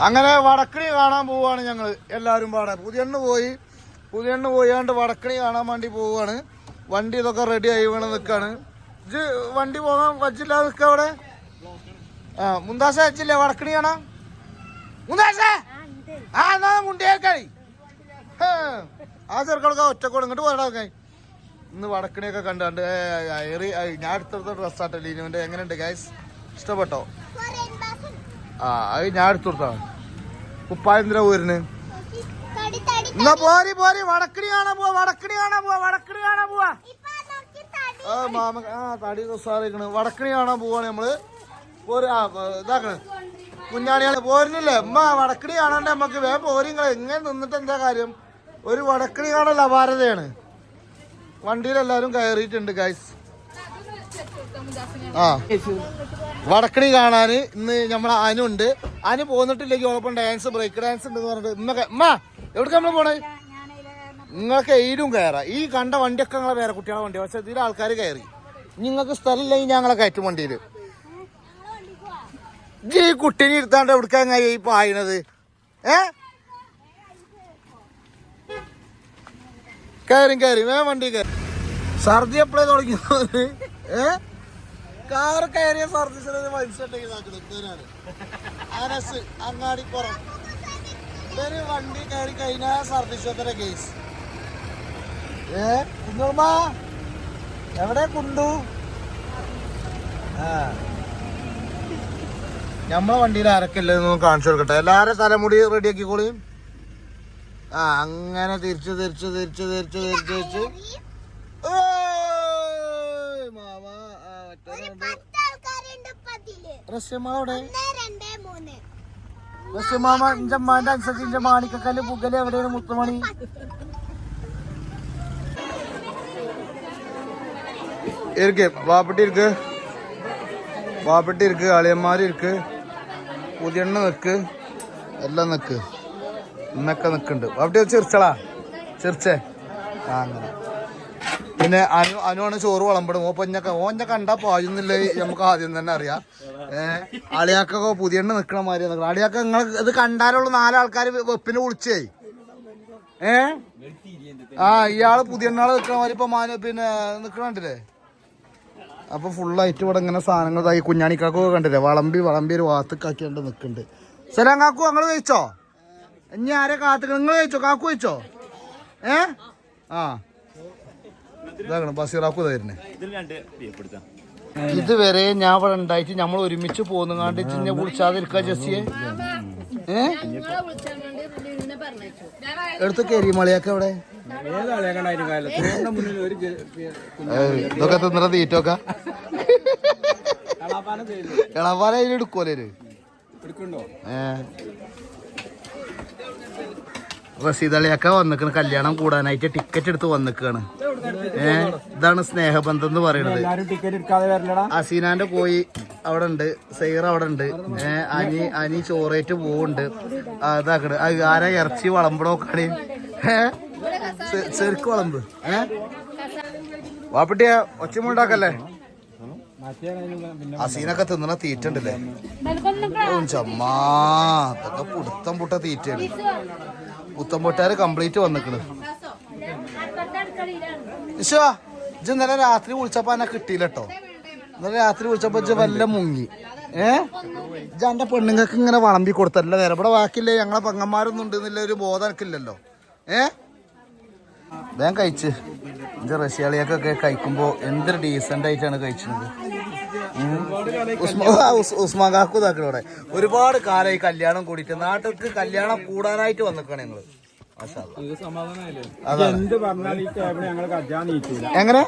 അങ്ങനെ വടക്കണി കാണാൻ പോവാണ് ഞങ്ങള് എല്ലാവരും പാടെ. പുതിയണ്ണ് പോയാണ്ട് വടക്കണി കാണാൻ വേണ്ടി പോവാണ്. വണ്ടി ഇതൊക്കെ റെഡി ആയി വീണ് നിൽക്കാണ്. ഇത് വണ്ടി പോകാൻ വച്ചില്ലാതെ നിൽക്ക അവിടെ. മുന്താസ വെച്ചില്ലേ വടക്കണി കാണാൻ? മുന്താസ എന്നാ മുണ്ടിയേക്കായി ആ ചെറുക്കളൊക്കെ ഒറ്റക്കോട് ഇങ്ങോട്ട് പോരാ. ഇന്ന് വടക്കണിയൊക്കെ കണ്ടാണ്ട് ഞാൻ എടുത്തെടുത്ത ഡ്രസ്സാട്ടോ ലീനുവിന്റെ. എങ്ങനെയുണ്ട് ഗൈസ്? ഇഷ്ടപ്പെട്ടോ? അത് ഞാൻ എടുത്തു കൊടുത്താണ്. കുപ്പായന്തിരാ പോരുന്ന്. എന്നാ പോരി വടക്കണി കാണാൻ പോവാ. മാമ തടി സാറിക്കണ്. വടക്കണി കാണാൻ പോവാണ് നമ്മള്. ഇതാക്കണ് കുഞ്ഞാണിയാണ് പോരുന്നില്ലേ ഉമ്മ. വടക്കണി കാണാണ്ട് നമ്മക്ക് വേഗം പോരിങ്ങളെ. എങ്ങനെ നിന്നിട്ട് എന്താ കാര്യം? ഒരു വടക്കണി കാണൽ അപാരതയാണ്. വണ്ടിയിലെല്ലാരും കയറിയിട്ടുണ്ട് ഗൈസ്. വടക്കണി കാണാന് ഇന്ന് നമ്മളെ അനുണ്ട്. അനു പോന്നിട്ടില്ലെങ്കിൽ ഓപ്പൺ ഡാൻസ് ബ്രേക്ക് ഡാൻസ് ഉണ്ടെന്ന് പറഞ്ഞിട്ട് ഇന്നൊക്കെ ഉമ്മ എവിടേക്ക് നമ്മള് പോണേ? നിങ്ങൾക്ക് എയിലും കയറാം. ഈ കണ്ട വണ്ടിയൊക്കെ ഞങ്ങളെ വേറെ കുട്ടികളെ വണ്ടി. പക്ഷെ ഇതിൽ ആൾക്കാർ കയറി. നിങ്ങൾക്ക് സ്ഥലമില്ലെങ്കിൽ ഞങ്ങളെ കയറ്റും വണ്ടിയില്. ഈ കുട്ടീനെ ഇരുത്താണ്ട് എവിടേക്കാ ഈ പായണത്? കയറി വേഗം വണ്ടി കയറി. ഛർദി എപ്പോഴേ തുടങ്ങിയത്? കാറ് കയറിയ ഛർദി മനുഷ്യനാണ് അനസ് അങ്ങാടിപ്പുറം. ഇവര് വണ്ടി കയറി കഴിഞ്ഞാൽ ഛർദിച്ചത്ര കേസ്. കുഞ്ഞുമ്മ എവിടെ കുണ്ടു? നമ്മളെ വണ്ടിയിൽ ആരൊക്കെയല്ലെന്ന് കാണിച്ചു കൊടുക്കട്ടെ. എല്ലാരും തലമുടി റെഡിയാക്കിക്കോളിയും. അങ്ങനെ തിരിച്ച് റസ്യമാടെ റസ്യമാമ ഇഞ്ചമ്മാന്റെ അനുസരിച്ച് ഇഞ്ച മാണിക്കക്കല്ല് പുകല് എവിടെയാണ്? മുത്തുമണി இருக்கு. ബാപ്പട്ടി ഇருக்கு, അളിയന്മാര് ഇருக்கு, പുതിയണ്ണ നിക്ക്, എല്ലാം നിക്ക്. ഇന്നൊക്കെ നിക്കുന്നുണ്ട്. ബാപ്പട്ടി ചിരിച്ചളാ ചിരിച്ചേ. അങ്ങനെ പിന്നെ അനുവാണ് ചോറ് വിളമ്പിടും. ഓഞ്ഞ കണ്ടാ പായുന്നില്ല നമുക്ക് ആദ്യം തന്നെ അറിയാം. അളിയാക്കൊക്കെ പുതിയണ്ണ നിക്കണ മാതിരി നിക്കണം. അളിയാക്ക നിങ്ങൾ ഇത് കണ്ടാലുള്ള 4 ആൾക്കാർ വെപ്പിന് വിളിച്ചേ. ഇയാള് പുതിയണ്ണാള് നിക്കണ മാതിരി ഇപ്പൊ പിന്നെ നിക്കണില്ലേ? അപ്പൊ ഫുള്ളായിട്ട് ഇവിടെ ഇങ്ങനെ സാധനങ്ങൾ ഇതായി. കുഞ്ഞാണിക്കാക്കൊക്കെ കണ്ടില്ലേ? വിളമ്പി ഒരു വാത്തക്കാക്കിയാണ്ട് നിക്കുന്നുണ്ട്. സലാം കാക്കു ഞങ്ങള് കഴിച്ചോ? ഇനി ആരെ കാത്തുക്ക? നിങ്ങൾ കഴിച്ചോ? കാക്കു കഴിച്ചോ? ഇതാകണം ബസീറാക്കു തരുന്നേ. ഇതുവരെ ഞാൻ ഇവിടെ ഉണ്ടായിട്ട് നമ്മൾ ഒരുമിച്ച് പോന്നുകാണ്ട് ചിന്നെ വിളിച്ചാതിരിക്ക ജസ്സിയെ. എടുത്ത് കരിമളിയൊക്കെ എവിടെ? ഇതൊക്കെ തിന്നണ തീറ്റൊക്കെ എളാപ്പാന അതിൽ എടുക്കുമല്ലേ? റസീദളിയൊക്കെ വന്നിക്കണ് കല്യാണം കൂടാനായിട്ട് ടിക്കറ്റ് എടുത്ത് വന്നിക്കാണ്. ഇതാണ് സ്നേഹബന്ധം എന്ന് പറയുന്നത്. അസീനാന്റെ കോയി അവിടെ ഉണ്ട്, സൈറ അവിടെ ഉണ്ട്, അനി ചോറേറ്റ് പോവുണ്ട്. ഇതാക്കണ് ആരാ ഇറച്ചി വളമ്പടോക്കാണ്. ചെറുക്ക് വളമ്പ്. വാപ്പിട്ടിയ ഒച്ചമുണ്ടാക്കല്ലേ? അസീനൊക്കെ തിന്നണ തീറ്റ ഉണ്ടല്ലേ? ചമ്മാ അതൊക്കെ പുടുത്തം പുട്ട തീറ്റയാണ്. പുത്തമ്പൊട്ടാര് കംപ്ലീറ്റ് വന്നിക്കണ്. ഇഷോ ഇജ്ജ് ഇന്നലെ രാത്രി വിളിച്ചപ്പോ എന്നെ കിട്ടിയില്ലട്ടോ. ഇന്നലെ രാത്രി വിളിച്ചപ്പോ ഇജ്ജ് വല്ല മുങ്ങി. ഇജ്ജ് എന്റെ പെണ്ണുങ്ങൾക്ക് ഇങ്ങനെ വളമ്പി കൊടുത്തല്ല നേരം. ഇവിടെ ബാക്കിയില്ലേ ഞങ്ങളെ പെങ്ങന്മാരൊന്നും ഉണ്ടെന്നില്ല ഒരു ബോധം എനിക്കില്ലല്ലോ. വേഗം കഴിച്ച് ഇജ്ജ് റഷ്യാളിയൊക്കെ കഴിക്കുമ്പോ എന്തൊരു ഡീസന്റ് ആയിട്ടാണ് കഴിച്ചത്. ഉസ്മാൻ കാക്കു ഇതാക്കണോടെ ഒരുപാട് കാലമായി കല്യാണം കൂടിയിട്ട്. നാട്ടിലേക്ക് കല്യാണം കൂടാനായിട്ട് വന്നിക്കാണ് ഞങ്ങള്. എങ്ങനെ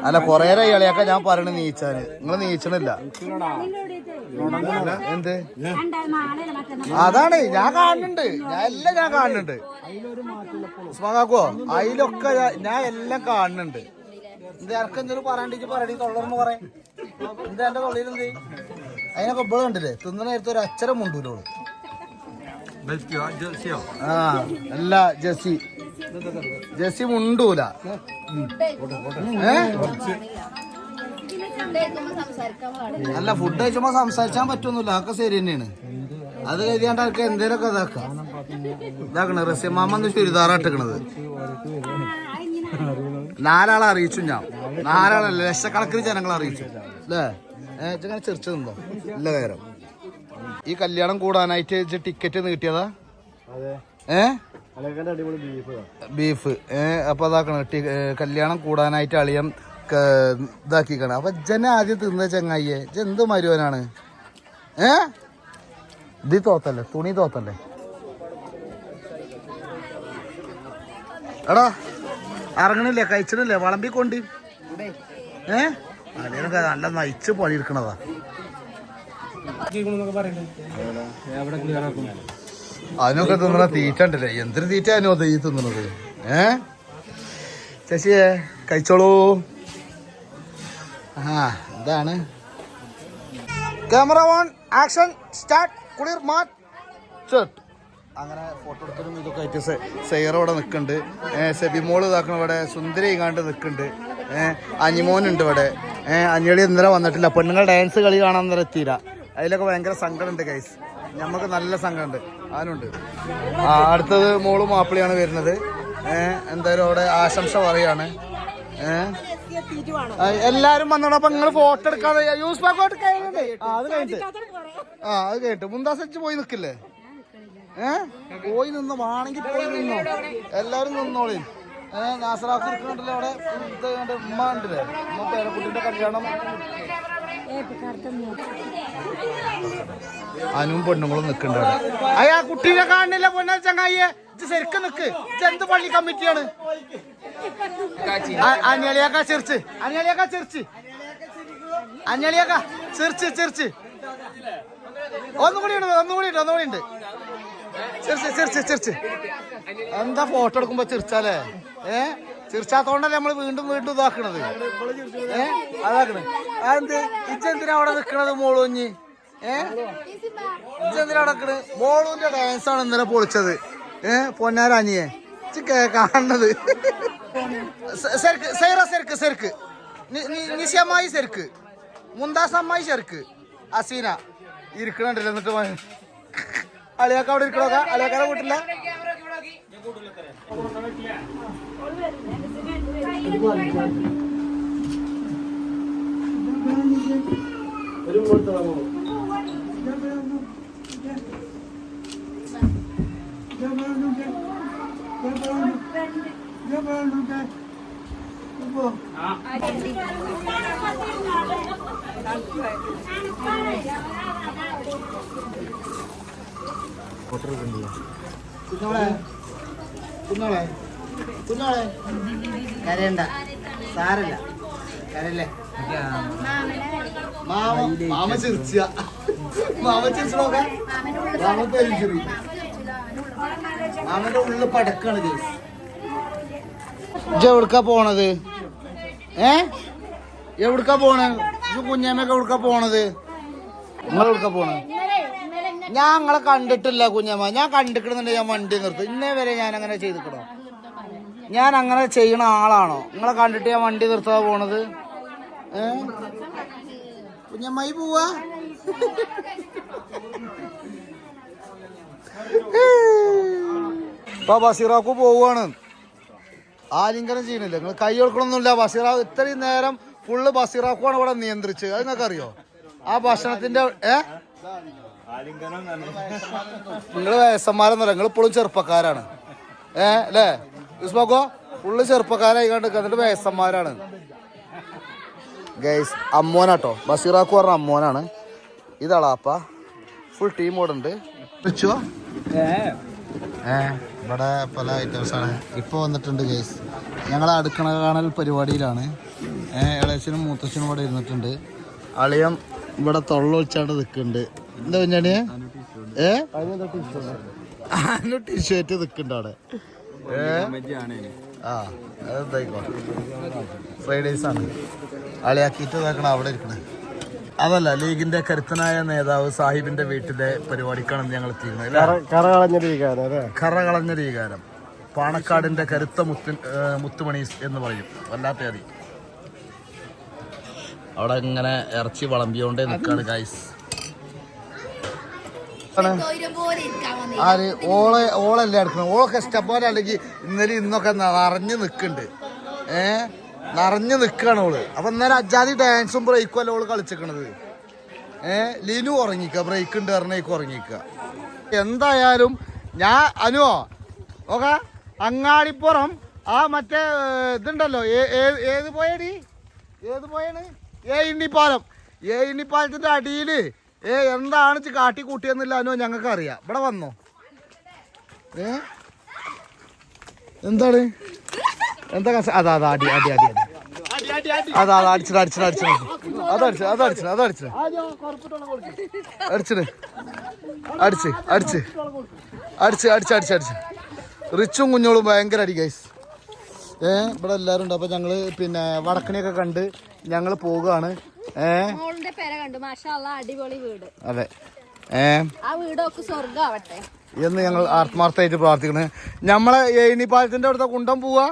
അല്ല കൊറേ ഇളയൊക്കെ ഞാൻ പറയണ നീച്ചാന്. നിങ്ങൾ നീച്ചണില്ല. എന്ത് അതാണ് ഞാൻ കാണുന്നുണ്ട്. ഞാൻ കാണുന്നുണ്ട്. ഉസ്മാൻ കാക്കുവോ അതിലൊക്കെ ഞാൻ എല്ലാം കാണുന്നുണ്ട്. എന്താ ഇറക്കം എന്തെങ്കിലും പറയാണ്ടിച്ച് പറയണി തൊള്ളർന്ന് പറയാം. എന്താ എന്റെ തൊള്ളിയിലെന്ത്? അതിനൊക്കെ ഇപ്പോഴും കണ്ടില്ലേ തിന്നണ നേരത്തെ ഒരു അച്ചരം മുണ്ടൂലോള്. അല്ല ജെസ്സി മുണ്ടൂല. അല്ല ഫുഡ് കഴിച്ചുമ്പോ സംസാരിച്ചാൻ പറ്റൊന്നുമില്ല. അതൊക്കെ ശരി തന്നെയാണ്. അത് കരുതിയാണ്ട് ആൾക്ക് എന്തേലൊക്കെ ഇതാക്കണ റസ്യമാമന്ന് ചുരിദാറാട്ടിക്കണത് 4 ആളെ അറിയിച്ചു ഞാൻ 4 ആളല്ല ലക്ഷക്കണക്കിന് ജനങ്ങളെ അറിയിച്ചു അല്ലേ ഇങ്ങനെ ചെറിച്ചു നിന്നോ ഇല്ല നേരം ഈ കല്യാണം കൂടാനായിട്ട് ടിക്കറ്റ് നീട്ടിയതാ ബീഫ് അപ്പൊ അതാക്കണം കല്യാണം കൂടാനായിട്ട് അളിയൻ ഇതാക്കിക്കണം അപ്പൊ ജന ആദ്യം തിന്ന ചങ്ങായിയെ എന്ത് മരുവനാണ് ഇത് തോത്തല്ലേ തുണി തോത്തല്ലേ എടാ ഇറങ്ങണില്ലേ കഴിച്ചിട്ടില്ലേ വളമ്പിക്കൊണ്ട് അളിയനൊക്കെ നല്ല നയിച്ച് പണിയെടുക്കണതാ അതിനൊക്കെ തിന്നണ തീറ്റ ഉണ്ടല്ലേ എന്തൊരു തീറ്റ അതിനോ ഈ തിന്നണത് ശശിയെ കഴിച്ചോളൂ ഇതാണ് ക്യാമറ ഓൺ ആക്ഷൻ സ്റ്റാർട്ട് കുളിർ മാറ്റ് ഷർട്ട് അങ്ങനെ ഫോട്ടോ എടുത്തതും ഇതൊക്കെ ആയിട്ട് സെയർ ഇവിടെ നിൽക്കുന്നുണ്ട് സെബിമോള് ഇതാക്കണം ഇവിടെ സുന്ദരി ഇങ്ങാണ്ട് നിൽക്കുന്നുണ്ട് അനിമോനുണ്ട് ഇവിടെ അഞ്ഞളി ഇന്നലെ വന്നിട്ടില്ല പെണ്ണുങ്ങൾ ഡാൻസ് കളി കാണാൻ ഇന്നലെ എത്തിയില്ല അതിലൊക്കെ ഭയങ്കര സങ്കടമുണ്ട് ഗൈസ് നമുക്ക് നല്ല സങ്കടമുണ്ട് അതിനുണ്ട് അടുത്തത് മോളും മാപ്പിളിയാണ് വരുന്നത് എന്തായാലും അവിടെ ആശംസ പറയാണ് എല്ലാരും വന്നോടൊപ്പം നിങ്ങൾ ഫോട്ടോ എടുക്കാതെ യൂസ് പാക്കോട്ട് അത് കഴിഞ്ഞിട്ട് മുന്താസച്ച് പോയി നിക്കില്ലേ പോയി നിന്ന് വേണമെങ്കിൽ പോയി നിന്നോ എല്ലാരും നിന്നോളി നാസറാഫ് ഇരിക്കണ്ടല്ലോ അവിടെ ഉമ്മ ഉണ്ടല്ലേ ഉമ്മ പേരക്കുട്ടിന്റെ കല്യാണം അനുവും പെണ്ണുങ്ങളും നിക്കണ്ട അയ്യാ കുട്ടീനെ കാണുന്നില്ല പൊന്ന ചങ്ങായിയെ ശരിക്കും നിക്ക് എന്ത് പള്ളി കമ്മിറ്റിയാണ് അനിയളിയാക്ക ചെറിച്ച് ഒന്നുകൂടി ഉണ്ട് ചെറിച്ച് എന്താ ഫോട്ടോ എടുക്കുമ്പോ ചിരിച്ചാലേ ചിരിച്ചാത്തോണ്ടല്ലേ നമ്മള് വീണ്ടും ഇതാക്കണത് അതാക്കണേ അതെന്ത് ഇജ്ജെന്തിനാ അവിടെ നിക്കണത് മോളൂഞ്ഞി ഇജ്ജെന്തിനാ അവിടെ നിക്കണ് മോളൂന്റെ ഡാൻസ് ആണ് ഇന്നലെ പൊളിച്ചത് പൊന്നാരാഞ്ഞിയെ കാണുന്നത് സെർക്ക് നിശമായി സെർക്ക് മുന്താസ് അമ്മായി ചെറുക്ക് അസീന ഇരിക്കണുണ്ടല്ലോ എന്നിട്ട് അളിയാക്ക അവിടെ ഇരിക്കണോക്ക അളിയാക്കാരെ വീട്ടില്ല കുഞ്ഞോളെ കരയണ്ട സാരല്ല കരല്ലേ മാമ ചിരിച്ച നോക്കാം മാമന്റെ ഉള്ളിൽ പടക്കാണ് എവിടുക്കാ പോണത് എവിടുക്കാ പോണേ കുഞ്ഞമ്മയൊക്കെ എവിടുക്കാ പോണത് നിങ്ങൾ എവിടുക്കാ പോണേ ഞാൻ നിങ്ങളെ കണ്ടിട്ടില്ല കുഞ്ഞമ്മ ഞാൻ കണ്ടിക്കണമെന്നുണ്ടെങ്കിൽ ഞാൻ വണ്ടി നിർത്തും ഇന്നേ വരെ ഞാൻ അങ്ങനെ ചെയ്തിക്കണോ ഞാൻ അങ്ങനെ ചെയ്യണ ആളാണോ നിങ്ങളെ കണ്ടിട്ട് ഞാൻ വണ്ടി നിർത്താ പോണത് കുഞ്ഞമ്മായി പോവാ ഇപ്പൊ ബഷീറാക്കു പോവാണ് ആലിംഗനം ചെയ്യണില്ല നിങ്ങൾ കൈ കൊടുക്കണമൊന്നുമില്ല ബഷീറാ ഇത്രയും നേരം ഫുള്ള് ബഷീറാക്കുവാണ് ഇവിടെ നിയന്ത്രിച്ചത് അത് നിങ്ങൾക്ക് അറിയോ ആ ഭക്ഷണത്തിന്റെ നിങ്ങള് വയസ്സന്മാരെന്നല്ല നിങ്ങൾ ഇപ്പോഴും ചെറുപ്പക്കാരാണ് അല്ലേ യൂസ്മാക്കോ ഫുള്ള് ചെറുപ്പക്കാരായി കണ്ട് എന്നിട്ട് വയസ്സന്മാരാണ് ഗൈസ് അമ്മോനാട്ടോ ബഷീറാക്കു പറഞ്ഞ അമ്മോനാണ് ഇതാളാപ്പ ഫുൾ ടീം ഇവിടെ ഉണ്ട് വെച്ചോ ഇവിടെ പല ഐറ്റംസാണ് ഇപ്പോൾ വന്നിട്ടുണ്ട് ഗൈസ് ഞങ്ങൾ അടുക്കള കാണൽ പരിപാടിയിലാണ് ഇളയച്ചനും മൂത്തച്ഛനും ഇവിടെ ഇരുന്നിട്ടുണ്ട് അളിയം ഇവിടെ തൊള്ളൊളിച്ചാണ്ട് നിൽക്കുന്നുണ്ട് എന്താ കുഞ്ഞാണിയെ അതിന് ടീഷർട്ട് നിൽക്കുന്നുണ്ട് അവിടെ അതെന്തായിക്കോ ഫ്രൈഡേസ് ആണ് അളിയാക്കിയിട്ട് ഇതാക്കണം അവിടെ ഇരിക്കണേ അതല്ല ലീഗിന്റെ കരുത്തനായ നേതാവ് സാഹിബിന്റെ വീട്ടിലെ പരിപാടിക്കാണ് ഞങ്ങൾ എത്തിയിരുന്നത് കറ കളഞ്ഞ രീകാരം പാണക്കാടിന്റെ കരുത്ത മുത്തുമണി എന്ന് പറയും വല്ലാത്ത അതി അവിടെ ഇങ്ങനെ ഇറച്ചി വളമ്പിയോണ്ടേ നിൽക്കാണ് ഗൈസ് ആര് ഓളല്ലേ എടുക്കണം. ഓളൊക്കെ ഇഷ്ടംപോലെ അല്ലെങ്കിൽ ഇന്നലെ ഇന്നൊക്കെ നിറഞ്ഞു നിൽക്കുന്നുണ്ട്. നിറഞ്ഞു നിൽക്കുകയാണ് ഓള്. അപ്പൊ ഇന്നലെ അജാതി ഡാൻസും ബ്രേക്കും അല്ല ഓള് കളിച്ചിക്കണത്. ലിനു ഉറങ്ങിക്ക, ബ്രേക്ക് ഉണ്ട് പറഞ്ഞേക്ക് ഉറങ്ങിക്ക. എന്തായാലും ഞാൻ അനുവോ നോക്ക അങ്ങാടിപ്പുറം ആ മറ്റേ ഇതുണ്ടല്ലോ, ഏത് പോയടി, ഏത് പോയാണ്, ഇണ്ണിപ്പാലത്തിന്റെ അടിയില് എന്താണ് കാട്ടിക്കൂട്ടിയെന്നില്ല അനുവോ ഞങ്ങൾക്ക് അറിയാം. ഇവിടെ വന്നോ, എന്താണ് എന്താ അതാ അടി അടി അടി അടി അതാ അടിച്ചിട്ട് അടിച്ചിട്ട് അടിച്ചിട്ട് അതടിച്ചു അതടിച്ചു അതടിച്ചു അടിച്ചിട്ട് അടിച്ച് അടിച്ച് അടിച്ച് അടിച്ച് അടിച്ച് അടിച്ച് റിച്ചും കുഞ്ഞോളും ഭയങ്കര അടി ഗൈസ്. ഇവിടെ എല്ലാവരും ഉണ്ട്. അപ്പൊ ഞങ്ങള് പിന്നെ വടക്കണിയൊക്കെ കണ്ട് ഞങ്ങൾ പോവുകയാണ്. അതെ എന്ന് ഞങ്ങൾ ആത്മാർത്ഥമായിട്ട് പ്രാർത്ഥിക്കണേ. നമ്മളെ ഇനിപ്പാലത്തിന്റെ അവിടുത്തെ കുണ്ടം പോവാ